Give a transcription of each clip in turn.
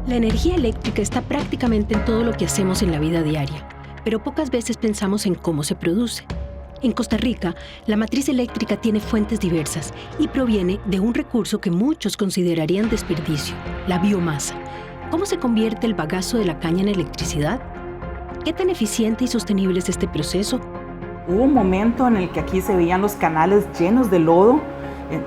La energía eléctrica está prácticamente en todo lo que hacemos en la vida diaria, pero pocas veces pensamos en cómo se produce. En Costa Rica, la matriz eléctrica tiene fuentes diversas y proviene de un recurso que muchos considerarían desperdicio, la biomasa. ¿Cómo se convierte el bagazo de la caña en electricidad? ¿Qué tan eficiente y sostenible es este proceso? Hubo un momento en el que aquí se veían los canales llenos de lodo.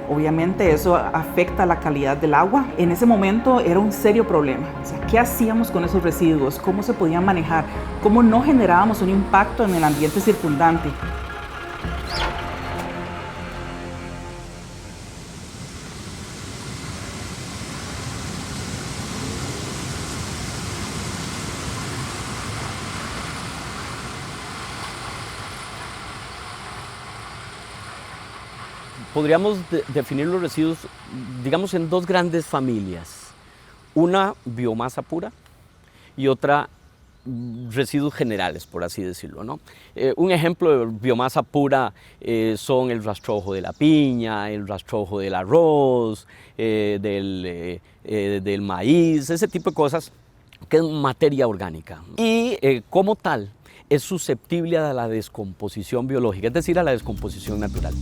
Obviamente eso afecta la calidad del agua. En ese momento era un serio problema. O sea, ¿qué hacíamos con esos residuos? ¿Cómo se podían manejar? ¿Cómo no generábamos un impacto en el ambiente circundante? Podríamos definir los residuos, digamos, en dos grandes familias. Una, biomasa pura, y otra, residuos generales, por así decirlo, ¿no? Un ejemplo de biomasa pura son el rastrojo de la piña, el rastrojo del arroz, del maíz, ese tipo de cosas, que es materia orgánica. Y como tal, es susceptible a la descomposición biológica, es decir, a la descomposición natural.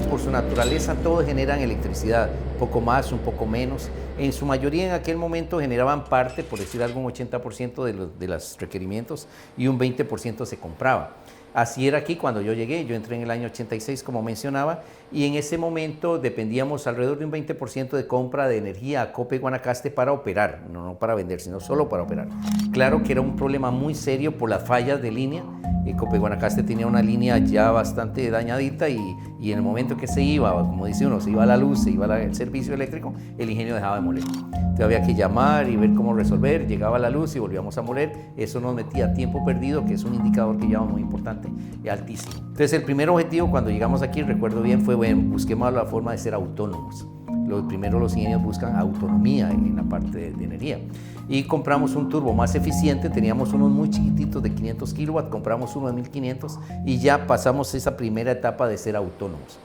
Por su naturaleza todos generan electricidad, poco más, un poco menos. En su mayoría en aquel momento generaban parte, por decir algo, un 80% de los requerimientos y un 20% se compraba. Así era aquí cuando yo llegué, yo entré en el año 86 como mencionaba, y en ese momento dependíamos alrededor de un 20% de compra de energía a Cope Guanacaste para operar, no para vender, sino solo para operar. Claro que era un problema muy serio por las fallas de línea. Cope Guanacaste tenía una línea ya bastante dañadita y en el momento que se iba, como dice uno, se iba la luz, se iba el servicio eléctrico, el ingenio dejaba de moler. Entonces había que llamar y ver cómo resolver, llegaba la luz y volvíamos a moler. Eso nos metía tiempo perdido, que es un indicador que llama muy importante, altísimo. Entonces el primer objetivo cuando llegamos aquí, recuerdo bien, fue bueno, busquemos la forma de ser autónomos. Primero los ingenios buscan autonomía en la parte de energía. Y compramos un turbo más eficiente, teníamos unos muy chiquititos de 500 kilowatts, compramos uno de 1500 y ya pasamos esa primera etapa de ser autónomos.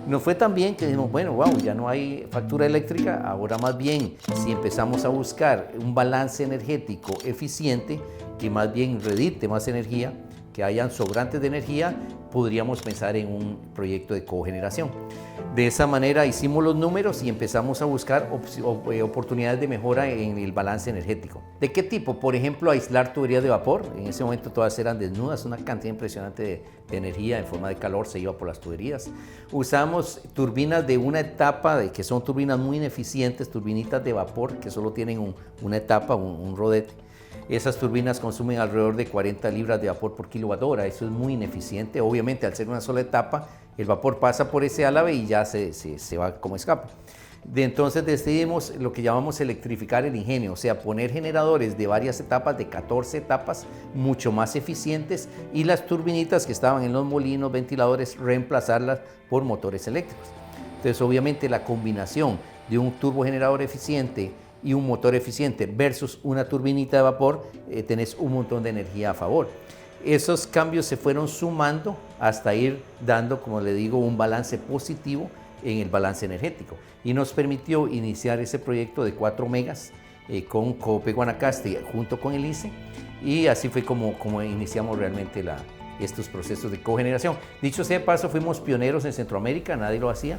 Nos fue tan bien que dijimos, bueno, wow, ya no hay factura eléctrica, ahora más bien si empezamos a buscar un balance energético eficiente, que más bien redite más energía, que hayan sobrantes de energía, podríamos pensar en un proyecto de cogeneración. De esa manera hicimos los números y empezamos a buscar oportunidades de mejora en el balance energético. ¿De qué tipo? Por ejemplo, aislar tuberías de vapor. En ese momento todas eran desnudas, una cantidad impresionante de energía en forma de calor se iba por las tuberías. Usamos turbinas de una etapa, que son turbinas muy ineficientes, turbinitas de vapor que solo tienen una etapa, un rodete. Esas turbinas consumen alrededor de 40 libras de vapor por kilowatt hora. Eso es muy ineficiente. Obviamente, al ser una sola etapa, el vapor pasa por ese álave y ya se va como escapa. Entonces decidimos lo que llamamos electrificar el ingenio, o sea, poner generadores de varias etapas, de 14 etapas, mucho más eficientes, y las turbinitas que estaban en los molinos, ventiladores, reemplazarlas por motores eléctricos. Entonces, obviamente, la combinación de un turbogenerador eficiente y un motor eficiente versus una turbinita de vapor, tenés un montón de energía a favor. Esos cambios se fueron sumando hasta ir dando, como le digo, un balance positivo en el balance energético y nos permitió iniciar ese proyecto de 4 megas con Cope Guanacaste junto con el ICE, y así fue como iniciamos realmente estos procesos de cogeneración. Dicho sea de paso, fuimos pioneros en Centroamérica, nadie lo hacía.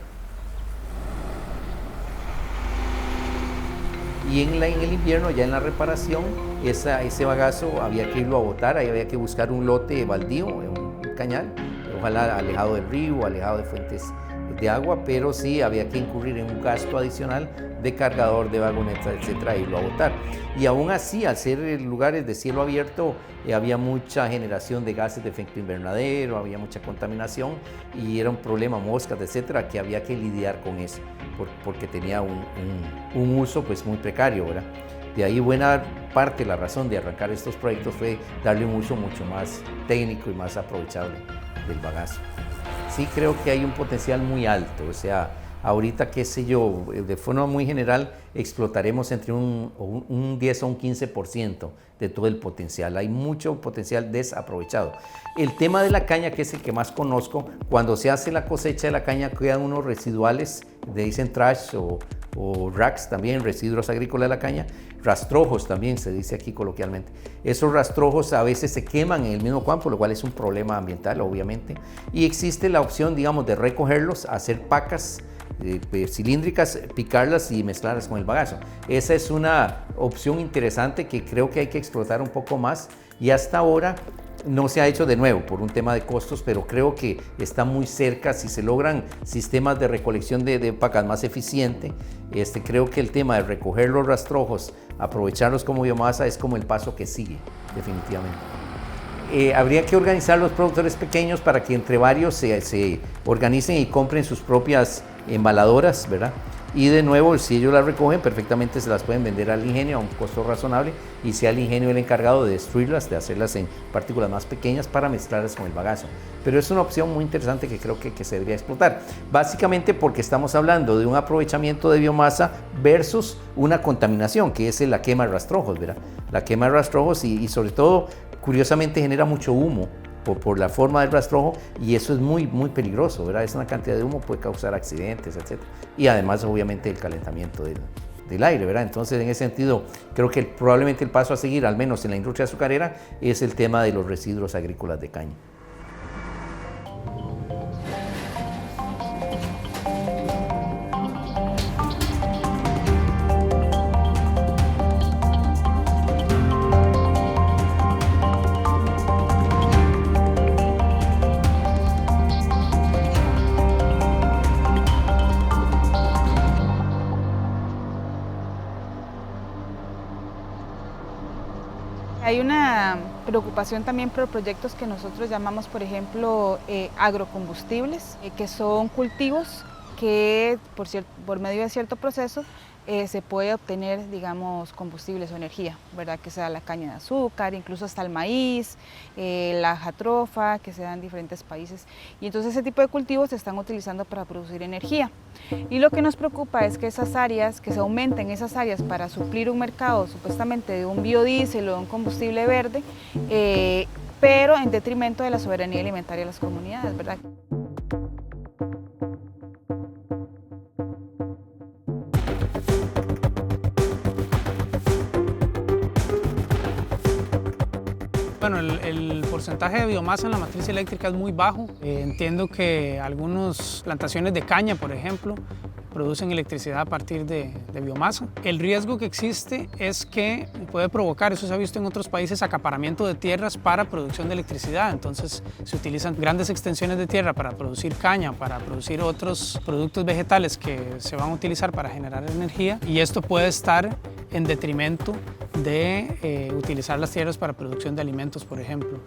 Y en el invierno, ya en la reparación, ese bagazo había que irlo a botar, ahí había que buscar un lote baldío, un cañal, ojalá alejado del río, alejado de fuentes de agua, pero sí había que incurrir en un gasto adicional de cargador, de vagoneta, etcétera, e irlo a botar. Y aún así, al ser lugares de cielo abierto, había mucha generación de gases de efecto invernadero, había mucha contaminación y era un problema, moscas, etcétera, que había que lidiar con eso, porque tenía un uso pues muy precario, ¿verdad? De ahí buena parte, la razón de arrancar estos proyectos fue darle un uso mucho más técnico y más aprovechable del bagazo. Sí creo que hay un potencial muy alto, o sea, ahorita, qué sé yo, de forma muy general, explotaremos entre un 10 o un 15% de todo el potencial. Hay mucho potencial desaprovechado. El tema de la caña, que es el que más conozco, cuando se hace la cosecha de la caña quedan unos residuales, dicen trash o racks también, residuos agrícolas de la caña, rastrojos también se dice aquí coloquialmente. Esos rastrojos a veces se queman en el mismo campo, lo cual es un problema ambiental, obviamente. Y existe la opción, digamos, de recogerlos, hacer pacas cilíndricas, picarlas y mezclarlas con el bagazo. Esa es una opción interesante que creo que hay que explotar un poco más y hasta ahora no se ha hecho de nuevo por un tema de costos, pero creo que está muy cerca. Si se logran sistemas de recolección de pacas más eficientes, creo que el tema de recoger los rastrojos, aprovecharlos como biomasa es como el paso que sigue, definitivamente. Habría que organizar los productores pequeños para que entre varios se organicen y compren sus propias embaladoras, ¿verdad? Y de nuevo, si ellos las recogen, perfectamente se las pueden vender al ingenio a un costo razonable y sea el ingenio el encargado de destruirlas, de hacerlas en partículas más pequeñas para mezclarlas con el bagazo. Pero es una opción muy interesante que creo que se debería explotar. Básicamente porque estamos hablando de un aprovechamiento de biomasa versus una contaminación, que es la quema de rastrojos, ¿verdad? La quema de rastrojos y sobre todo, curiosamente, genera mucho humo por la forma del rastrojo y eso es muy peligroso, ¿verdad? Es una cantidad de humo, puede causar accidentes, etc. Y además, obviamente, el calentamiento del aire, ¿verdad? Entonces, en ese sentido, creo que probablemente el paso a seguir, al menos en la industria azucarera, es el tema de los residuos agrícolas de caña. Hay una preocupación también por proyectos que nosotros llamamos, por ejemplo, agrocombustibles, que son cultivos que por medio de cierto proceso se puede obtener, digamos, combustibles o energía, ¿verdad? Que sea la caña de azúcar, incluso hasta el maíz, la jatrofa, que se da en diferentes países. Y entonces ese tipo de cultivos se están utilizando para producir energía. Y lo que nos preocupa es que esas áreas, que se aumenten esas áreas para suplir un mercado supuestamente de un biodiesel o de un combustible verde, pero en detrimento de la soberanía alimentaria de las comunidades, ¿verdad? Bueno, el porcentaje de biomasa en la matriz eléctrica es muy bajo. Entiendo que algunas plantaciones de caña, por ejemplo, producen electricidad a partir de biomasa. El riesgo que existe es que puede provocar, eso se ha visto en otros países, acaparamiento de tierras para producción de electricidad. Entonces se utilizan grandes extensiones de tierra para producir caña, para producir otros productos vegetales que se van a utilizar para generar energía y esto puede estar en detrimento de utilizar las tierras para producción de alimentos, por ejemplo.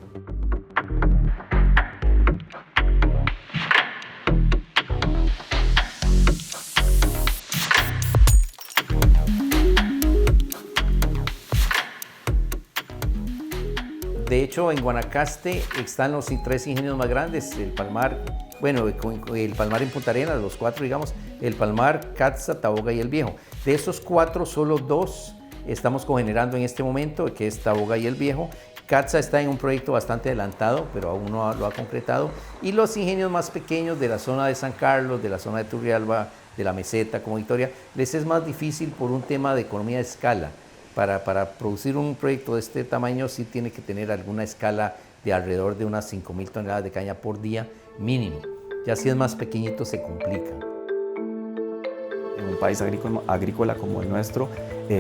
De hecho, en Guanacaste están los 3 ingenios más grandes, el Palmar, bueno, el Palmar en Punta Arenas, los 4, digamos, el Palmar, Catza, Taboga y El Viejo. De esos 4, solo 2 estamos cogenerando en este momento, que es Taboga y El Viejo. Catza está en un proyecto bastante adelantado, pero aún no lo ha concretado. Y los ingenios más pequeños de la zona de San Carlos, de la zona de Turrialba, de la Meseta, como Victoria, les es más difícil por un tema de economía de escala. Para producir un proyecto de este tamaño sí tiene que tener alguna escala de alrededor de unas 5.000 toneladas de caña por día mínimo. Ya si es más pequeñito se complica. En un país agrícola como el nuestro,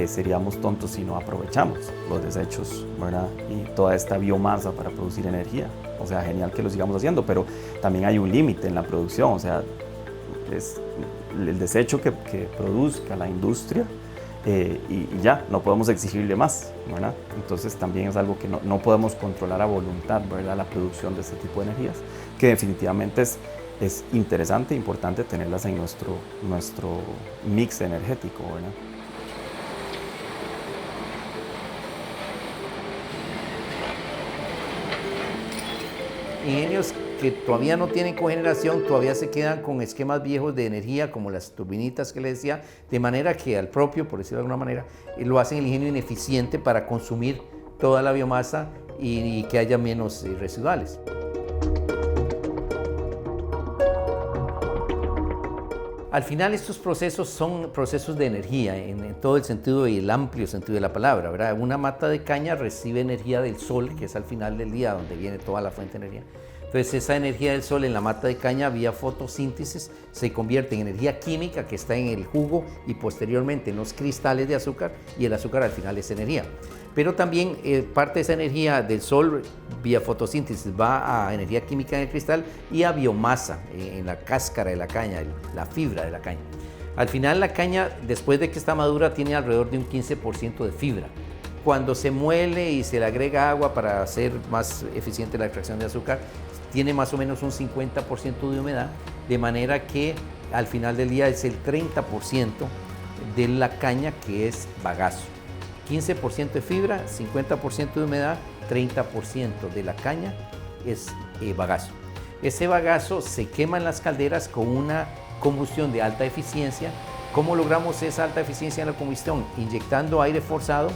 seríamos tontos si no aprovechamos los desechos, ¿verdad? Y toda esta biomasa para producir energía. O sea, genial que lo sigamos haciendo, pero también hay un límite en la producción. O sea, es el desecho que produzca la industria y ya, no podemos exigirle más, ¿verdad? Entonces también es algo que no podemos controlar a voluntad, ¿verdad? La producción de este tipo de energías, que definitivamente es interesante e importante tenerlas en nuestro mix energético, ¿verdad? Ingenios que todavía no tienen cogeneración, todavía se quedan con esquemas viejos de energía, como las turbinitas que les decía, de manera que al propio, por decirlo de alguna manera, lo hacen el ingenio ineficiente para consumir toda la biomasa y que haya menos residuales. Al final estos procesos son procesos de energía en todo el sentido y el amplio sentido de la palabra, ¿verdad? Una mata de caña recibe energía del sol, que es al final del día donde viene toda la fuente de energía. Entonces esa energía del sol en la mata de caña vía fotosíntesis se convierte en energía química que está en el jugo y posteriormente en los cristales de azúcar, y el azúcar al final es energía. Pero también parte de esa energía del sol vía fotosíntesis va a energía química en el cristal y a biomasa en la cáscara de la caña, la fibra de la caña. Al final la caña, después de que está madura, tiene alrededor de un 15% de fibra. Cuando se muele y se le agrega agua para hacer más eficiente la extracción de azúcar, tiene más o menos un 50% de humedad, de manera que al final del día es el 30% de la caña que es bagazo. 15% de fibra, 50% de humedad, 30% de la caña es bagazo. Ese bagazo se quema en las calderas con una combustión de alta eficiencia. ¿Cómo logramos esa alta eficiencia en la combustión? Inyectando aire forzado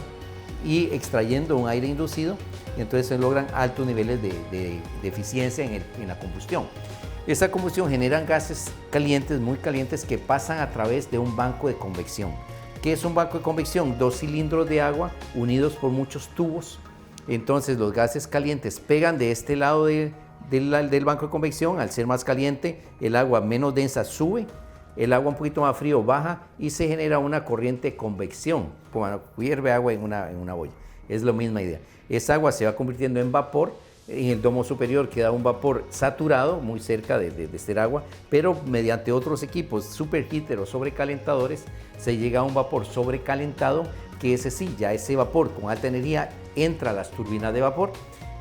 y extrayendo un aire inducido. Entonces se logran altos niveles de eficiencia en la combustión. Esa combustión genera gases calientes, muy calientes, que pasan a través de un banco de convección. ¿Qué es un banco de convección? 2 cilindros de agua unidos por muchos tubos. Entonces los gases calientes pegan de este lado del banco de convección. Al ser más caliente, el agua menos densa sube, el agua un poquito más frío baja y se genera una corriente de convección, como hierve agua en una olla. Es la misma idea. Esa agua se va convirtiendo en vapor. En el domo superior queda un vapor saturado, muy cerca de este agua, pero mediante otros equipos, superheater o sobrecalentadores, se llega a un vapor sobrecalentado, que ese sí, ya ese vapor con alta energía entra a las turbinas de vapor,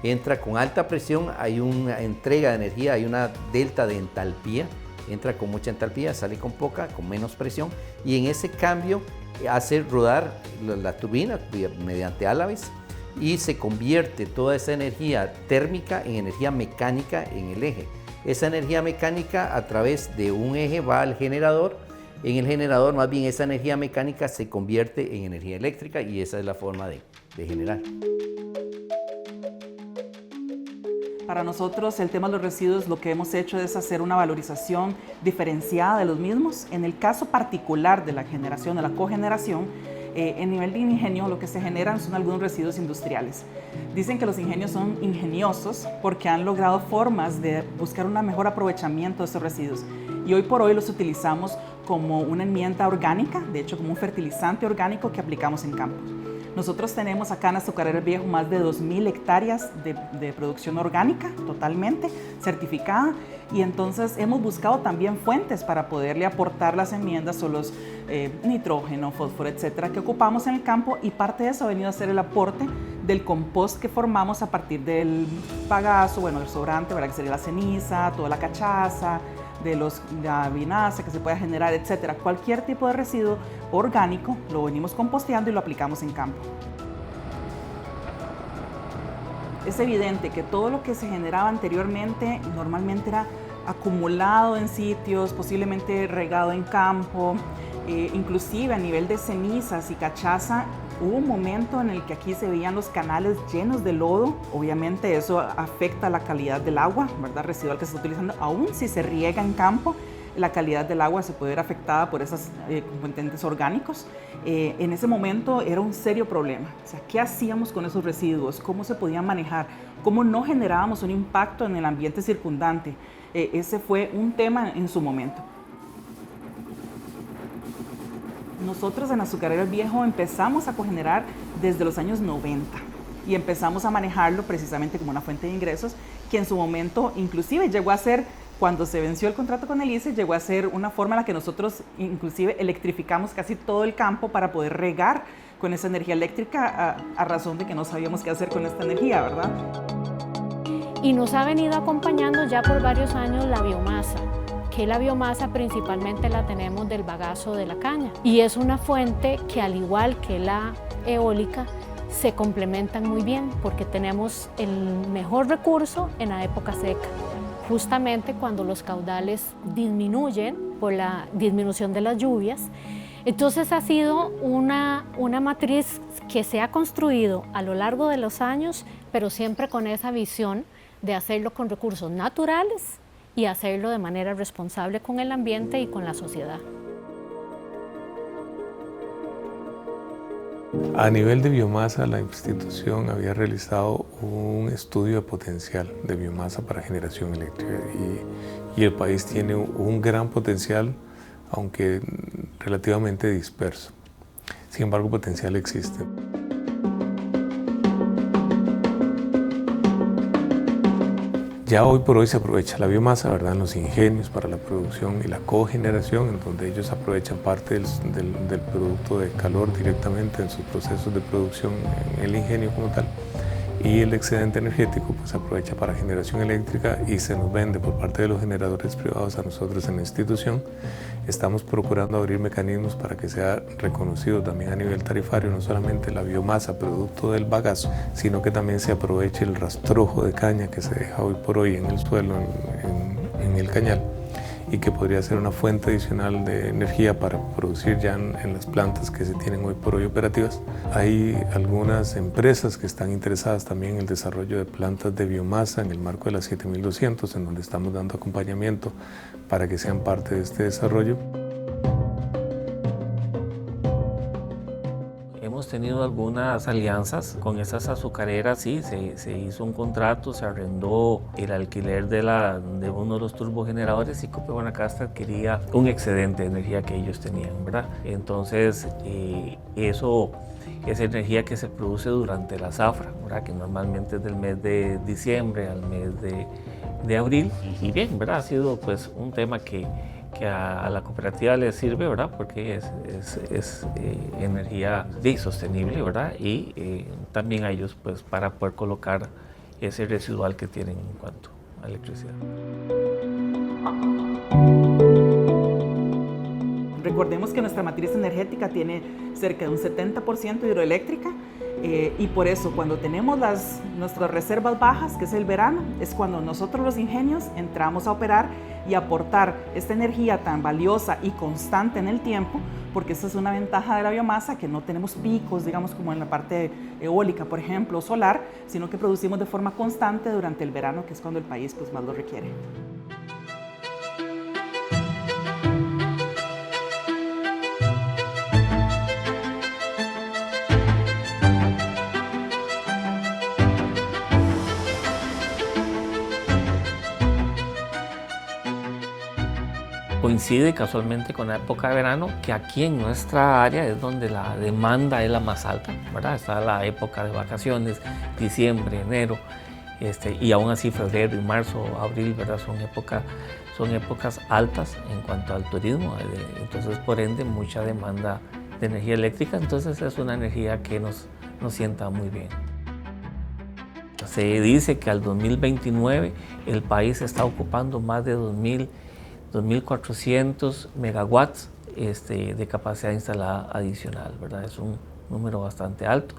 entra con alta presión, hay una entrega de energía, hay una delta de entalpía, entra con mucha entalpía, sale con poca, con menos presión, y en ese cambio hace rodar la turbina mediante álabes, y se convierte toda esa energía térmica en energía mecánica en el eje. Esa energía mecánica a través de un eje va al generador. En el generador, más bien, esa energía mecánica se convierte en energía eléctrica, y esa es la forma de generar. Para nosotros, el tema de los residuos, lo que hemos hecho es hacer una valorización diferenciada de los mismos. En el caso particular de la generación, de la cogeneración, en nivel de ingenio, lo que se generan son algunos residuos industriales. Dicen que los ingenios son ingeniosos porque han logrado formas de buscar un mejor aprovechamiento de esos residuos. Y hoy por hoy los utilizamos como una enmienda orgánica, de hecho como un fertilizante orgánico que aplicamos en campos. Nosotros tenemos acá en Azucarero El Viejo más de 2.000 hectáreas de producción orgánica totalmente certificada, y entonces hemos buscado también fuentes para poderle aportar las enmiendas o los nitrógeno, fósforo, etcétera, que ocupamos en el campo, y parte de eso ha venido a ser el aporte del compost que formamos a partir del bagazo, bueno, el sobrante, ¿verdad? Que sería la ceniza, toda la cachaza, de la vinaza que se pueda generar, etcétera. Cualquier tipo de residuo orgánico lo venimos composteando y lo aplicamos en campo. Es evidente que todo lo que se generaba anteriormente normalmente era acumulado en sitios, posiblemente regado en campo, inclusive a nivel de cenizas y cachaza. Hubo un momento en el que aquí se veían los canales llenos de lodo. Obviamente eso afecta la calidad del agua, ¿verdad? Residual que se está utilizando. Aún si se riega en campo, la calidad del agua se puede ver afectada por esos componentes orgánicos. En ese momento era un serio problema. O sea, ¿qué hacíamos con esos residuos? ¿Cómo se podían manejar? ¿Cómo no generábamos un impacto en el ambiente circundante? Ese fue un tema en su momento. Nosotros en Azucarero El Viejo empezamos a cogenerar desde los años 90 y empezamos a manejarlo precisamente como una fuente de ingresos que en su momento inclusive llegó a ser Cuando se venció el contrato con el ICE, llegó a ser una forma en la que nosotros inclusive electrificamos casi todo el campo para poder regar con esa energía eléctrica a razón de que no sabíamos qué hacer con esta energía, ¿verdad? Y nos ha venido acompañando ya por varios años la biomasa, que la biomasa principalmente la tenemos del bagazo de la caña. Y es una fuente que, al igual que la eólica, se complementan muy bien porque tenemos el mejor recurso en la época seca, justamente cuando los caudales disminuyen por la disminución de las lluvias. Entonces ha sido una matriz que se ha construido a lo largo de los años, pero siempre con esa visión de hacerlo con recursos naturales y hacerlo de manera responsable con el ambiente y con la sociedad. A nivel de biomasa, la institución había realizado un estudio de potencial de biomasa para generación eléctrica y el país tiene un gran potencial, aunque relativamente disperso. Sin embargo, potencial existe. Ya hoy por hoy se aprovecha la biomasa, ¿verdad?, en los ingenios para la producción y la cogeneración, en donde ellos aprovechan parte del producto de calor directamente en sus procesos de producción en el ingenio como tal. Y el excedente energético pues se aprovecha para generación eléctrica y se nos vende por parte de los generadores privados a nosotros en la institución. Estamos procurando abrir mecanismos para que sea reconocido también a nivel tarifario no solamente la biomasa producto del bagazo, sino que también se aproveche el rastrojo de caña que se deja hoy por hoy en el suelo, en el cañal, y que podría ser una fuente adicional de energía para producir ya en las plantas que se tienen hoy por hoy operativas. Hay algunas empresas que están interesadas también en el desarrollo de plantas de biomasa en el marco de la 7200, en donde estamos dando acompañamiento para que sean parte de este desarrollo. Hemos tenido algunas alianzas con esas azucareras, sí, se hizo un contrato, se arrendó el alquiler de uno de los turbogeneradores y Copec Guanacaste adquiría un excedente de energía que ellos tenían, ¿verdad? Entonces, esa energía que se produce durante la zafra, ¿verdad?, que normalmente es del mes de diciembre al mes de abril, y bien, ¿verdad?, ha sido pues un tema que a la cooperativa le sirve, ¿verdad?, porque es energía sostenible, ¿verdad?, y también a ellos pues para poder colocar ese residual que tienen en cuanto a electricidad. Recordemos que nuestra matriz energética tiene cerca de un 70% hidroeléctrica y por eso cuando tenemos nuestras reservas bajas, que es el verano, es cuando nosotros los ingenios entramos a operar y aportar esta energía tan valiosa y constante en el tiempo, porque esa es una ventaja de la biomasa, que no tenemos picos, digamos, como en la parte eólica, por ejemplo, o solar, sino que producimos de forma constante durante el verano, que es cuando el país pues, más lo requiere. Coincide casualmente con la época de verano, que aquí en nuestra área es donde la demanda es la más alta, ¿verdad? Está la época de vacaciones, diciembre, enero, y aún así febrero y marzo, abril, ¿verdad? Son épocas altas en cuanto al turismo, entonces por ende mucha demanda de energía eléctrica, entonces es una energía que nos sienta muy bien. Se dice que al 2029 el país está ocupando más de 2.400 megawatts de capacidad instalada adicional, ¿verdad? Es un número bastante alto.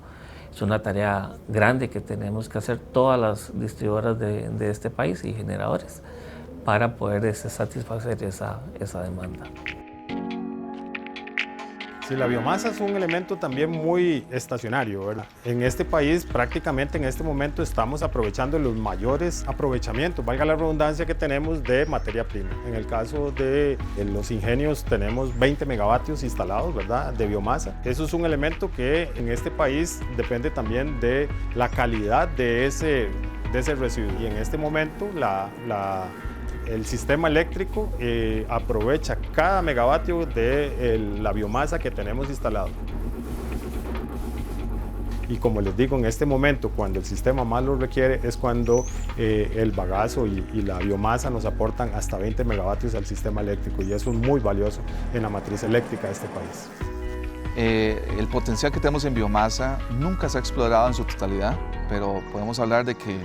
Es una tarea grande que tenemos que hacer todas las distribuidoras de este país y generadores para poder satisfacer esa demanda. Sí, la biomasa es un elemento también muy estacionario, ¿verdad? En este país prácticamente en este momento estamos aprovechando los mayores aprovechamientos, valga la redundancia, que tenemos de materia prima. En el caso de los ingenios tenemos 20 megavatios instalados, ¿verdad?, de biomasa. Eso es un elemento que en este país depende también de la calidad de ese residuo. Y en este momento el sistema eléctrico aprovecha cada megavatio de la biomasa que tenemos instalado. Y como les digo, en este momento, cuando el sistema más lo requiere, es cuando el bagazo y la biomasa nos aportan hasta 20 megavatios al sistema eléctrico, y eso es muy valioso en la matriz eléctrica de este país. El potencial que tenemos en biomasa nunca se ha explorado en su totalidad, pero podemos hablar de que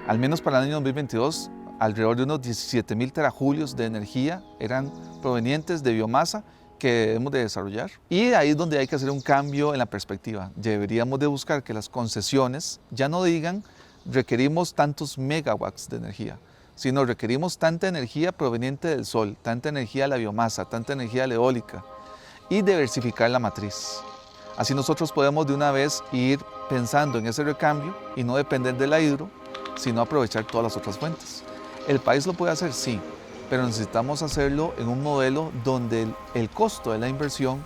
al menos para el año 2022 alrededor de unos 17.000 terajulios de energía eran provenientes de biomasa que debemos de desarrollar. Y ahí es donde hay que hacer un cambio en la perspectiva. Deberíamos de buscar que las concesiones ya no digan requerimos tantos megawatts de energía, sino requerimos tanta energía proveniente del sol, tanta energía de la biomasa, tanta energía de la eólica, y diversificar la matriz. Así nosotros podemos de una vez ir pensando en ese recambio y no depender de la hidro, sino aprovechar todas las otras fuentes. ¿El país lo puede hacer? Sí, pero necesitamos hacerlo en un modelo donde el costo de la inversión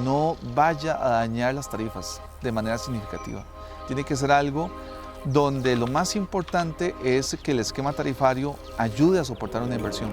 no vaya a dañar las tarifas de manera significativa. Tiene que ser algo donde lo más importante es que el esquema tarifario ayude a soportar una inversión.